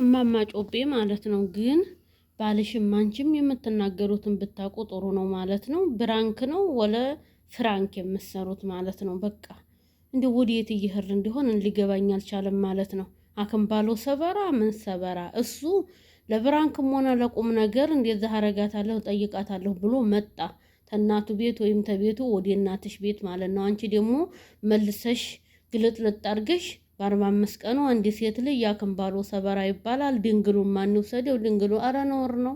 እማማ ጮቤ ማለት ነው። ግን ባልሽም አንቺም የምትናገሩትን ብታውቁ ጥሩ ነው ማለት ነው። ብራንክ ነው ወለ ፍራንክ የምትሰሩት ማለት ነው። በቃ እንደ ወዴት እየሄድን እንዲሆን ሊገባኝ አልቻለም ማለት ነው። አክምባሎ ሰበራ ምን ሰበራ እሱ ለብራንክም ሆነ ለቁም ነገር እንደዛ አረጋታለሁ ጠይቃታለሁ ብሎ መጣ ተናቱ ቤት ወይም ተቤቱ ወደ እናትሽ ቤት ማለት ነው። አንቺ ደግሞ መልሰሽ ግልጥልጥ አድርገሽ በ45 ቀኑ አንድ ሴት ልጅ ያክምባሎ ሰበራ ይባላል። ድንግሉን ማን ይውሰደው? ድንግሉ አረ ነውር ነው።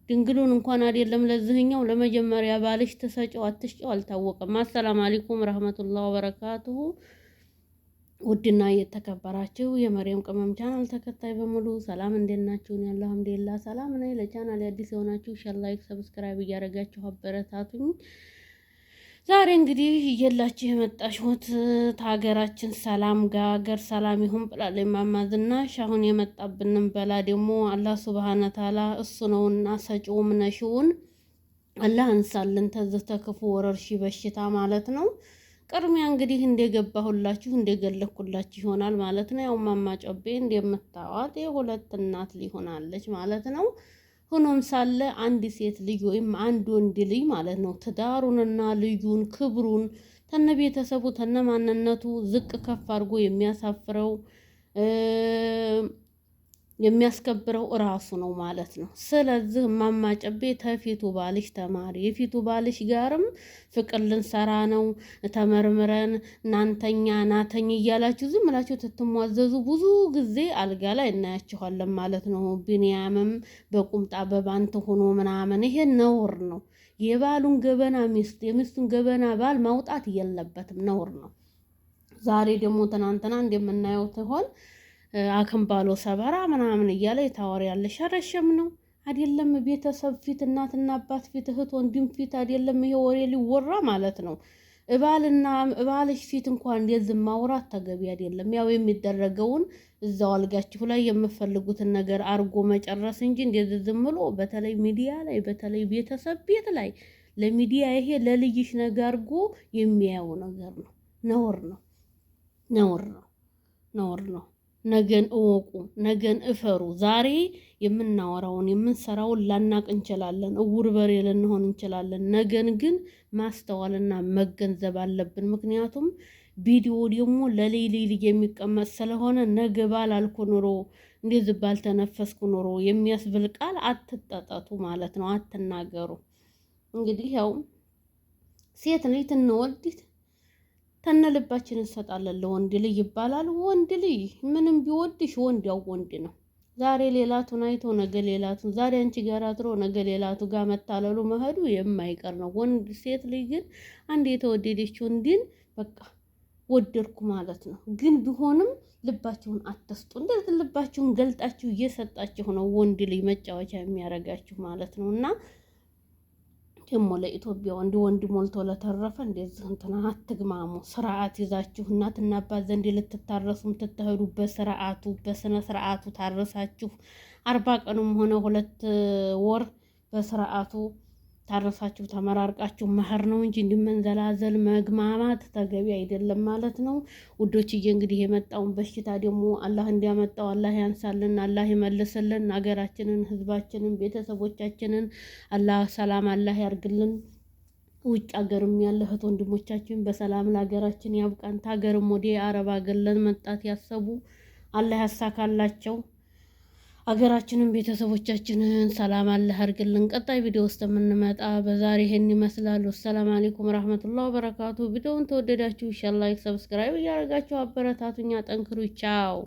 ድንግሉን እንኳን አይደለም ለዚህኛው ለመጀመሪያ ባልሽ ተሰጨው አትሽጨው አልታወቀም። አሰላም አለይኩም ረህመቱላሂ ወበረካቱሁ። ውድና የተከበራችሁ የመሪም ቅመም ቻናል ተከታይ በሙሉ ሰላም እንዴት ናችሁ? እኔ አልሐምዱሊላህ ሰላም ነኝ። ለቻናል አዲስ የሆናችሁ ሼር፣ ላይክ፣ ሰብስክራይብ እያደረጋችሁ አበረታቱኝ። ዛሬ እንግዲህ እየላችሁ የመጣሽሁት ሀገራችን ሰላም ጋር ሀገር ሰላም ይሁን ብላለች እማማ ዝናሽ። አሁን የመጣብንን በላ ደግሞ አላህ ሱብሃነ ተዓላ እሱ ነውና ሰጪውም ነሺውን አላህ አንሳልን ተዝህ ተክፉ ወረርሺ በሽታ ማለት ነው። ቅድሚያ እንግዲህ እንደገባሁላችሁ እንደገለኩላችሁ ይሆናል ማለት ነው። ያው እማማ ጮቤ እንደምታዋት የሁለት እናት ሊሆናለች ማለት ነው። ሆኖም ሳለ አንድ ሴት ልጅ ወይም አንድ ወንድ ልጅ ማለት ነው ትዳሩንና ልጁን ክብሩን ተነ ቤተሰቡ ተነ ማንነቱ ዝቅ ከፍ አድርጎ የሚያሳፍረው የሚያስከብረው ራሱ ነው ማለት ነው። ስለዚህ እማማ ጮቤ ተፊቱ ባልሽ ተማሪ። የፊቱ ባልሽ ጋርም ፍቅር ልንሰራ ነው ተመርምረን እናንተኛ ናተኝ እያላችሁ ዝም ብላችሁ ትትሟዘዙ ብዙ ጊዜ አልጋ ላይ እናያችኋለን ማለት ነው። ቢንያምም በቁምጣ በባንት ሆኖ ምናምን ይሄ ነውር ነው። የባሉን ገበና ሚስት የሚስቱን ገበና ባል ማውጣት የለበትም፣ ነውር ነው። ዛሬ ደግሞ ትናንትና እንደምናየው ትሆን አክምባሎ ሰበራ ምናምን እያለ የታወር ያለ ሸረሸም ነው አይደለም። ቤተሰብ ፊት እናትና አባት ፊት እህት ወንድም ፊት አይደለም ይሄ ወሬ ሊወራ ማለት ነው። እባልሽ ፊት እንኳን እንደዚህ ማውራት ተገቢ አይደለም። ያው የሚደረገውን እዛው አልጋችሁ ላይ የምፈልጉትን ነገር አርጎ መጨረስ እንጂ እንደዚህ ዝም ብሎ በተለይ ሚዲያ ላይ በተለይ ቤተሰብ ቤት ላይ ለሚዲያ ይሄ ለልጅሽ ነገር አርጎ የሚያየው ነገር ነው። ነውር ነው፣ ነውር ነው፣ ነውር ነው። ነገን እወቁ፣ ነገን እፈሩ። ዛሬ የምናወራውን የምንሰራውን ላናቅ እንችላለን፣ እውር በሬ ልንሆን እንችላለን። ነገን ግን ማስተዋልና መገንዘብ አለብን። ምክንያቱም ቪዲዮ ደግሞ ለሌሊ የሚቀመጥ ስለሆነ ነገ ባላልኩ ኑሮ እንደዚህ ባልተነፈስኩ ኑሮ የሚያስብል ቃል አትጠጠቱ ማለት ነው፣ አትናገሩ። እንግዲህ ያው ሴት ልጅ ትንወልዲት ተነልባችን እንሰጣለን ለወንድ ልጅ ይባላል። ወንድ ልጅ ምንም ቢወድሽ ወንድ ያው ወንድ ነው። ዛሬ ሌላቱን አይቶ ነገ ሌላቱን፣ ዛሬ አንቺ ጋር አድሮ ነገ ሌላቱ ጋር መታለሉ መሄዱ የማይቀር ነው። ወንድ ሴት ልጅ ግን አንድ የተወደደችው ወንድን በቃ ወደድኩ ማለት ነው። ግን ቢሆንም ልባችሁን አትስጡ። እንደዚህ ልባችሁን ገልጣችሁ እየሰጣችሁ ነው ወንድ ልጅ መጫወቻ የሚያረጋችሁ ማለት ነው። እና ደግሞ ለኢትዮጵያ ወንድ ሞልቶ ለተረፈ እንደዚህ እንትና አትግማሙ። ስርዓት ይዛችሁ እናትና አባት ዘንድ ልትታረሱም ትተሄዱ በስርዓቱ በስነ ስርዓቱ ታረሳችሁ 40 ቀኑም ሆነ 2 ወር በስርዓቱ ታረሳችሁ ተመራርቃችሁ መህር ነው እንጂ እንዲመንዘላዘል መግማማት ተገቢ አይደለም ማለት ነው። ውዶችዬ እንግዲህ የመጣውን በሽታ ደግሞ አላህ እንዲያመጣው አላህ ያንሳልን፣ አላህ ይመልስልን። ሀገራችንን፣ ህዝባችንን፣ ቤተሰቦቻችንን አላህ ሰላም አላህ ያርግልን። ውጭ ሀገርም ያለ እህት ወንድሞቻችን በሰላም ለሀገራችን ያብቃን። ሀገርም ወደ አረብ ሀገር ለመምጣት ያሰቡ አላህ ያሳካላቸው። ሀገራችንን ቤተሰቦቻችንን ሰላም አላህ ያርግልን። ቀጣይ ቪዲዮ ውስጥ የምንመጣ በዛሬ ይሄን ይመስላል። ሰላም አለይኩም ረህመቱላሂ ወበረካቱ። ቪዲዮውን ተወደዳችሁ ሼር፣ ላይክ፣ ሰብስክራይብ እያደረጋችሁ አበረታቱኛ። ጠንክሩ። ቻው